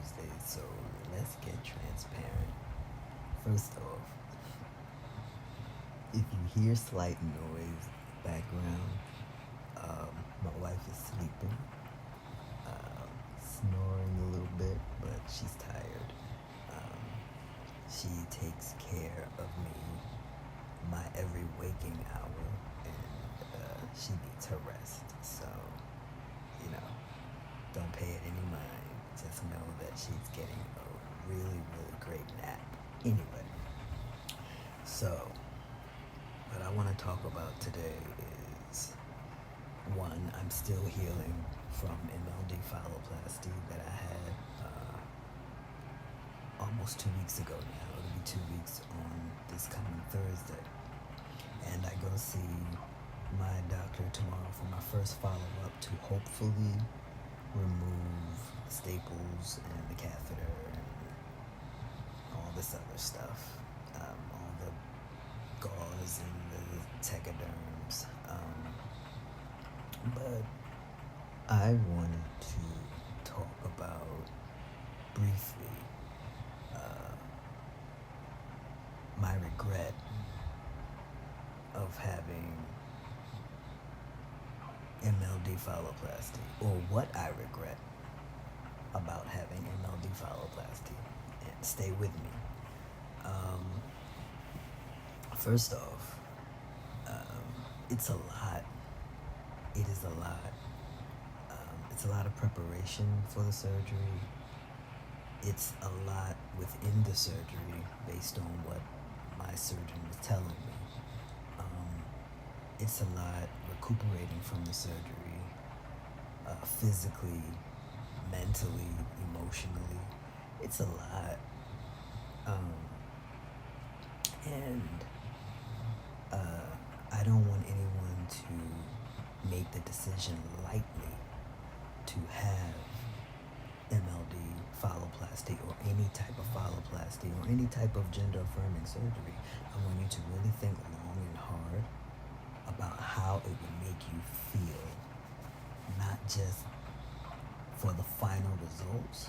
Tuesday, so let's get transparent. First off, if you hear slight noise background, my wife is sleeping, snoring a little bit, but she's tired. She takes care of me my every waking hour, and she needs her rest. So, don't pay it any mind. Just know that she's getting a really, really great nap. Anyway, so what I want to talk about today is one, I'm still healing from MLD PHALLOPLASTY that I had almost 2 weeks ago now. It'll be 2 weeks on this coming Thursday. And I go see my doctor tomorrow for my first follow-up to hopefully remove the staples and the catheter and all this other stuff, all the gauze and the tegaderms. But I wanted to talk about briefly my regret of having MLD PHALLOPLASTY, or what I regret about having MLD PHALLOPLASTY. And stay with me. First off, it's a lot. It is a lot. It's a lot of preparation for the surgery. It's a lot within the surgery based on what my surgeon was telling me. It's a lot recuperating from the surgery, physically, mentally, emotionally. It's a lot. And I don't want anyone to make the decision lightly to have MLD PHALLOPLASTY or any type of PHALLOPLASTY or any type of gender affirming surgery. I want you to really think long and hard about how it would make you feel, not just for the final results,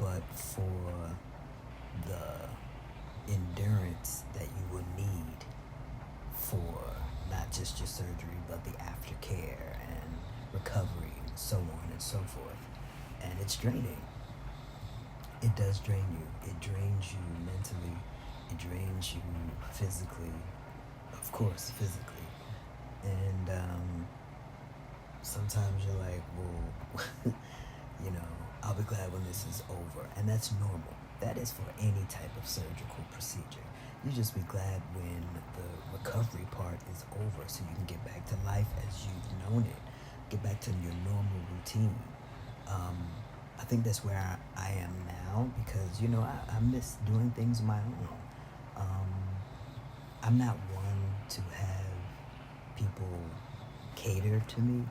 but for the endurance that you will need for not just your surgery, but the aftercare and recovery and so on and so forth. And it's draining. It does drain you. It drains you mentally. It drains you physically. Of course, physically. And sometimes you're like, well, I'll be glad when this is over. And that's normal. That is for any type of surgical procedure. You just be glad when the recovery part is over so you can get back to life as you've known it. Get back to your normal routine. I think that's where I am now because, I miss doing things on my own. I'm not one to have people cater to me.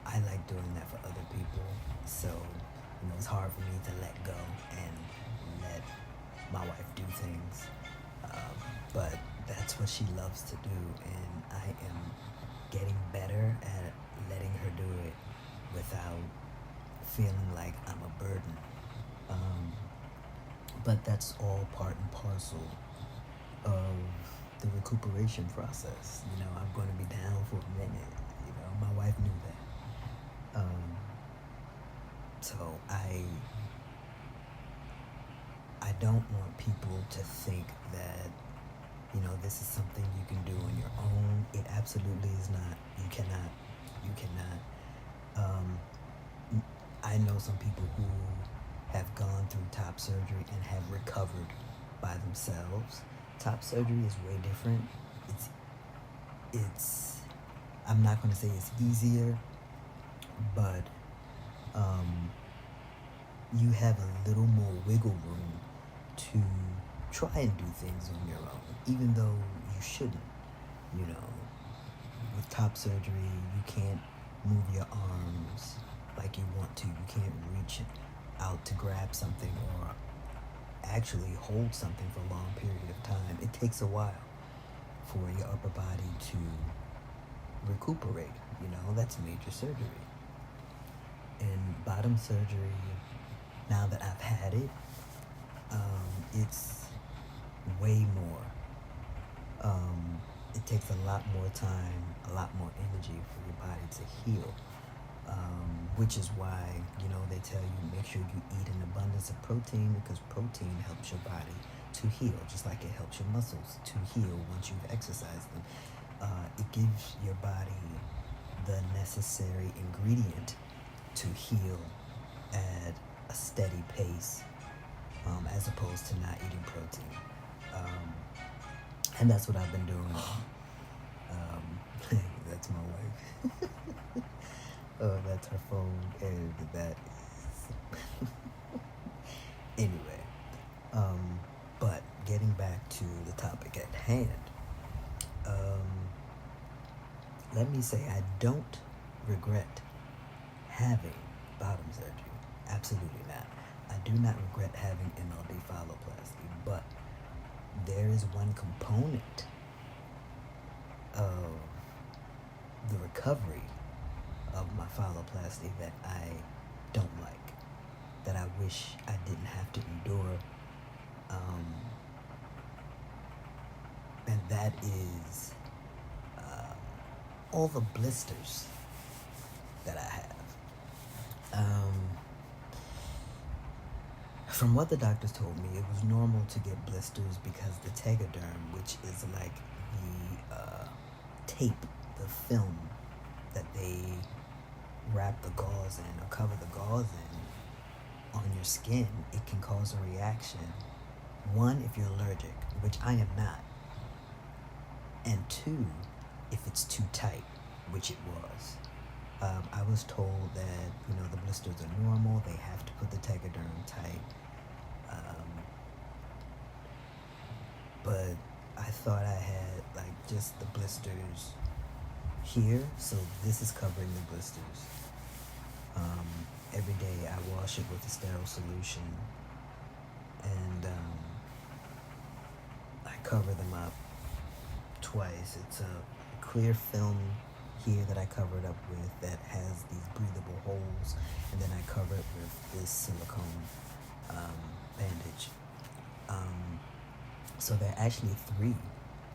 I like doing that for other people. So, it's hard for me to let go and let my wife do things. But that's what she loves to do, and I am getting better at letting her do it without feeling like I'm a burden. But that's all part and parcel of the recuperation process. I'm going to be down for a minute. My wife knew that. So I don't want people to think that, this is something you can do on your own. It absolutely is not. You cannot. I know some people who have gone through top surgery and have recovered by themselves. Top surgery is way different. It's I'm not going to say it's easier, but you have a little more wiggle room to try and do things on your own, even though you shouldn't. With top surgery, you can't move your arms like you want to. You can't reach out to grab something or actually hold something for a long period of time. It takes a while for your upper body to recuperate. That's major surgery. And bottom surgery, Now that I've had it, it's way more. It takes a lot more time, a lot more energy for your body to heal. Which is why, they tell you make sure you eat an abundance of protein, because protein helps your body to heal, just like it helps your muscles to heal once you've exercised them. It gives your body the necessary ingredient to heal at a steady pace, as opposed to not eating protein. And that's what I've been doing. That's my wife. Oh, that's her phone, and that is anyway. But getting back to the topic at hand, let me say I don't regret having bottom surgery. Absolutely not. I do not regret having MLD PHALLOPLASty, but there is one component of the recovery of my PHALLOPLASty that I don't like, that I wish I didn't have to endure, and that is all the blisters that I have. From what the doctors told me, it was normal to get blisters because the tegaderm, which is like the tape, the film that they wrap the gauze in or cover the gauze in on your skin, it can cause a reaction. One, if you're allergic, which I am not. And two, if it's too tight, which it was. I was told that, the blisters are normal. They have to put the tegaderm tight. But I thought I had, just the blisters here. So this is covering the blisters. Every day I wash it with a sterile solution. And I cover them up twice. It's a clear film here that I cover it up with that has these breathable holes, and then I cover it with this silicone bandage. So there are actually 3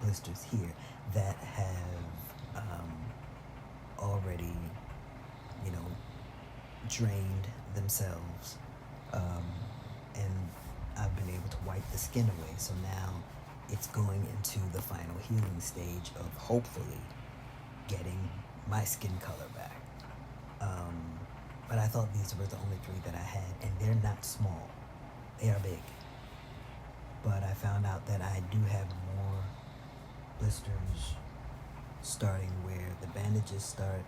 blisters here that have already, drained themselves, and I've been able to wipe the skin away. So now it's going into the final healing stage of hopefully getting my skin color back. But I thought these were the only 3 that I had, and they're not small. They are big. But I found out that I do have more blisters starting where the bandages start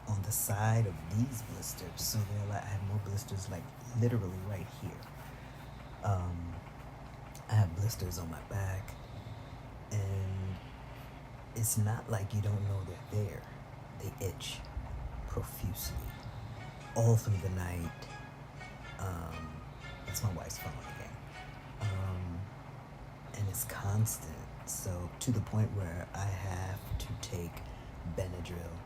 on the side of these blisters. So I have more blisters literally right here. I have blisters on my back, and it's not like you don't know they're there. They itch profusely all through the night. That's my wife's phone again. And it's constant. So to the point where I have to take Benadryl.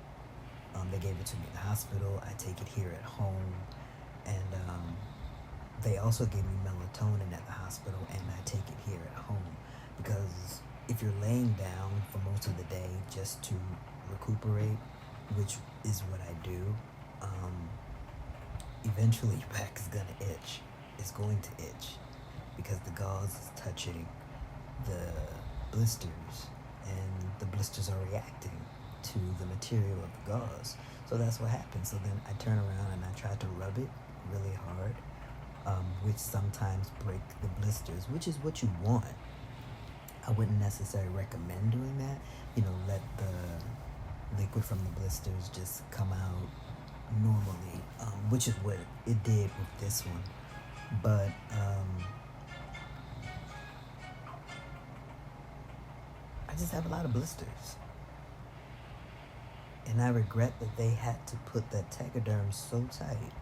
They gave it to me in the hospital. I take it here at home. And they also gave me melatonin at the hospital, and I take it here at home. Because if you're laying down for most of the day just to recuperate, which is what I do, eventually your back is going to itch. It's going to itch because the gauze is touching the blisters, and the blisters are reacting to the material of the gauze. So that's what happens. So then I turn around and I try to rub it really hard, which sometimes break the blisters, which is what you want. I wouldn't necessarily recommend doing that. Let the liquid from the blisters just come out normally, which is what it did with this one. But I just have a lot of blisters. And I regret that they had to put that tegaderm so tight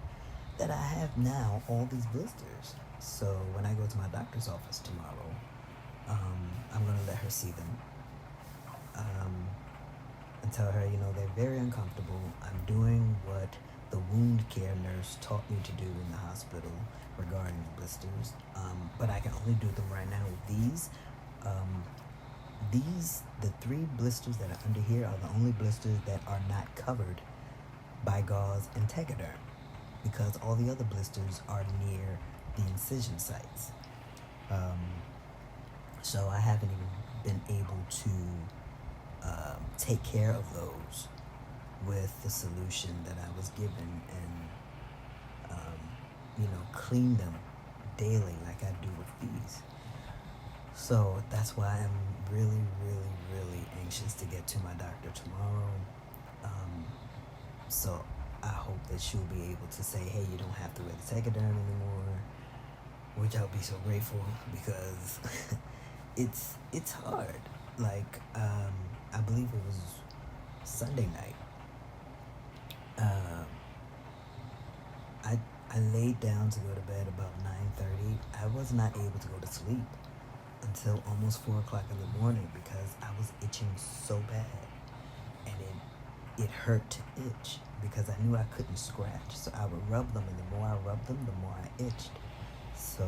that I have now all these blisters. So when I go to my doctor's office tomorrow, I'm going to let her see them, and tell her, they're very uncomfortable. I'm doing what the wound care nurse taught me to do in the hospital regarding the blisters. But I can only do them right now with these. The 3 blisters that are under here are the only blisters that are not covered by gauze and Tegaderm, because all the other blisters are near the incision sites. So I haven't even been able to take care of those with the solution that I was given, and clean them daily like I do with these. So that's why I'm really, really, really anxious to get to my doctor tomorrow. So I hope that she'll be able to say, hey, you don't have to wear the Tegaderm anymore, which I'll be so grateful, because it's hard. Like, I believe it was Sunday night. I laid down to go to bed about 9:30. I was not able to go to sleep until almost 4 o'clock in the morning, because I was itching so bad, and it hurt to itch, because I knew I couldn't scratch. So I would rub them, and the more I rubbed them, the more I itched. So,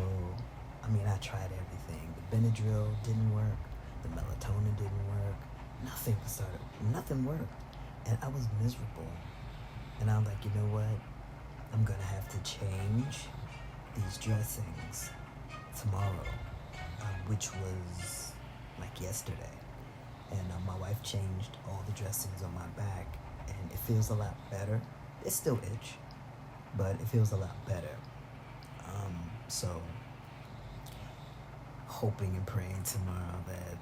I tried everything. The Benadryl didn't work. The melatonin didn't work. Nothing worked. And I was miserable. And I'm like, you know what? I'm going to have to change these dressings tomorrow, which was like yesterday. And my wife changed all the dressings on my back, and it feels a lot better. It still itch, but it feels a lot better. So hoping and praying tomorrow that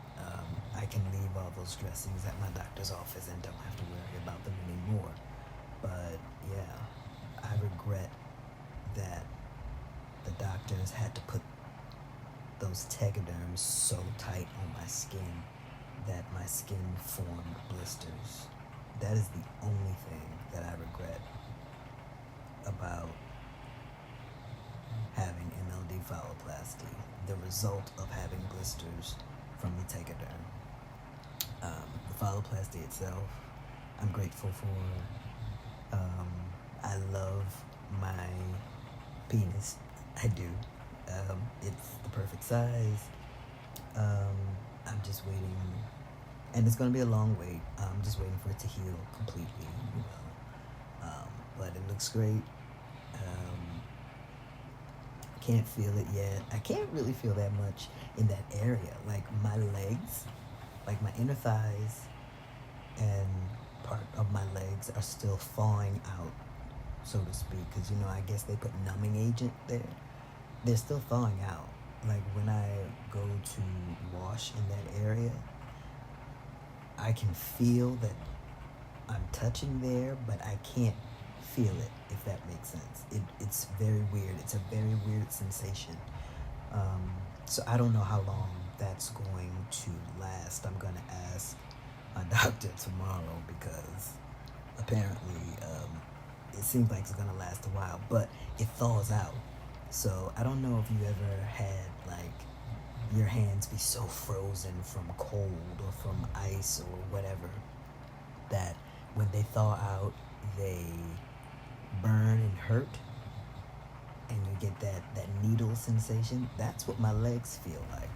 I can leave all those dressings at my doctor's office and don't have to worry about them anymore. But yeah, I regret that the doctors had to put those Tegaderms so tight on my skin that my skin formed blisters. That is the only thing that I regret about having MLD PHALLOPLASTY, the result of having blisters from the Tegaderm. The PHALLOPLASTY itself, I'm grateful for. I love my penis. I do. It's the perfect size. I'm just waiting, and it's going to be a long wait. I'm just waiting for it to heal completely, but it looks great. Can't feel it yet. I can't really feel that much in that area. Like my legs, like my inner thighs and part of my legs are still thawing out, so to speak, because I guess they put numbing agent there. They're still thawing out. Like when I go to wash in that area, I can feel that I'm touching there, but I can't feel it, if that makes sense. It's very weird. It's a very weird sensation. So I don't know how long that's going to last. I'm going to ask my doctor tomorrow, because apparently it seems like it's going to last a while, but it thaws out. So I don't know if you ever had like your hands be so frozen from cold or from ice or whatever that when they thaw out, they burn and hurt, and you get that needle sensation. That's what my legs feel like.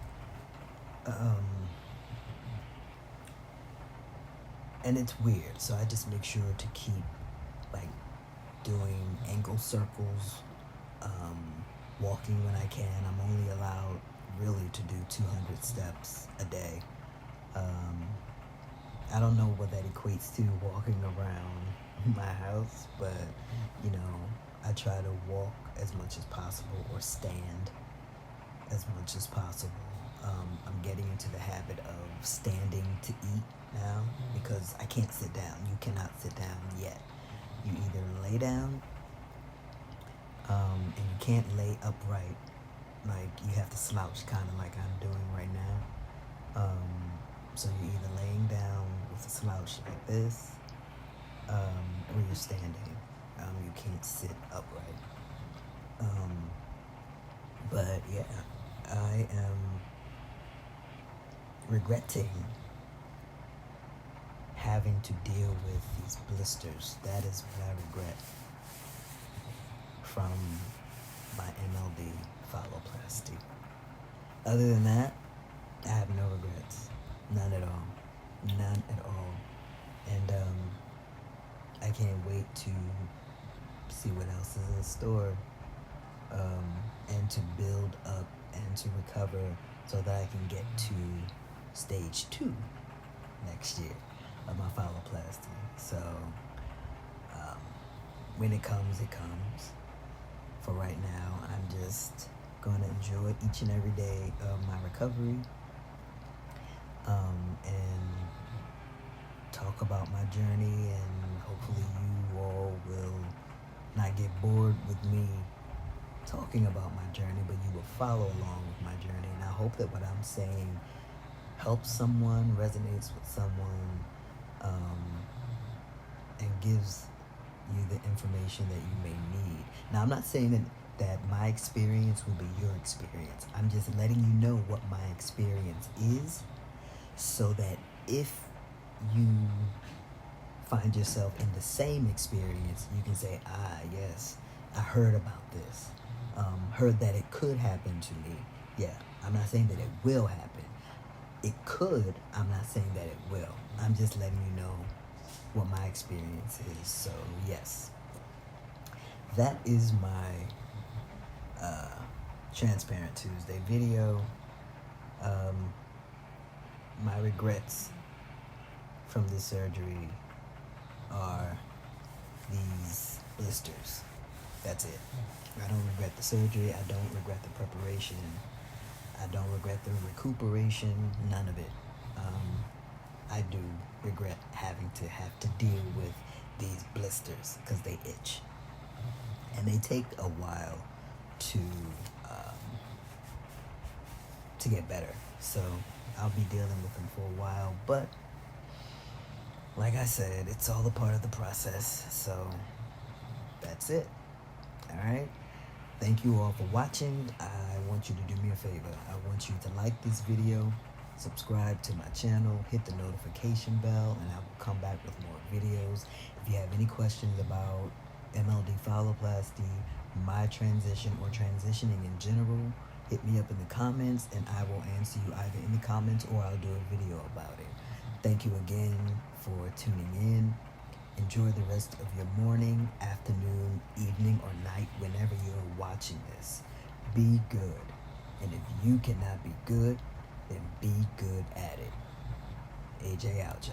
And it's weird, so I just make sure to keep like doing ankle circles, walking when I can. I'm only allowed really to do 200 steps a day. I don't know what that equates to walking around my house, but I try to walk as much as possible or stand as much as possible. I'm getting into the habit of standing to eat now, because I can't sit down. You cannot sit down yet. You either lay down, and you can't lay upright. Like you have to slouch, kind of like I'm doing right now. So you're either laying down with a slouch like this, or you're standing. You can't sit upright. But yeah, I am regretting having to deal with these blisters. That is what I regret. from my MLD PHALLOPLASty. Other than that, I have no regrets. None at all. None at all. And I can't wait to see what else is in store, and to build up and to recover so that I can get to stage 2 next year of my PHALLOPLASty. So when it comes, it comes. For right now, I'm just going to enjoy each and every day of my recovery, and talk about my journey, and hopefully you all will not get bored with me talking about my journey, but you will follow along with my journey. And I hope that what I'm saying helps someone, resonates with someone, and gives you the information that you may need. Now, I'm not saying that my experience will be your experience. I'm just letting you know what my experience is, so that if you find yourself in the same experience, you can say, yes, I heard about this. Heard that it could happen to me. Yeah, I'm not saying that it will happen. It could. I'm not saying that it will. I'm just letting you know what my experience is. So, yes. That is my Transparent Tuesday video. My regrets from this surgery are these blisters. That's it. I don't regret the surgery. I don't regret the preparation. I don't regret the recuperation. None of it. I do regret having to deal with these blisters because they itch. And they take a while to get better. So I'll be dealing with them for a while. But like I said, it's all a part of the process. So that's it. All right. Thank you all for watching. I want you to do me a favor. I want you to like this video, subscribe to my channel, hit the notification bell, and I will come back with more videos. If you have any questions about MLD PHALLOPLASty, my transition, or transitioning in general, hit me up in the comments, and I will answer you either in the comments or I'll do a video about it. Thank you again for tuning in. Enjoy the rest of your morning, afternoon, evening, or night, whenever you're watching this. Be good. And if you cannot be good, then be good at it. A.J. A.L.J.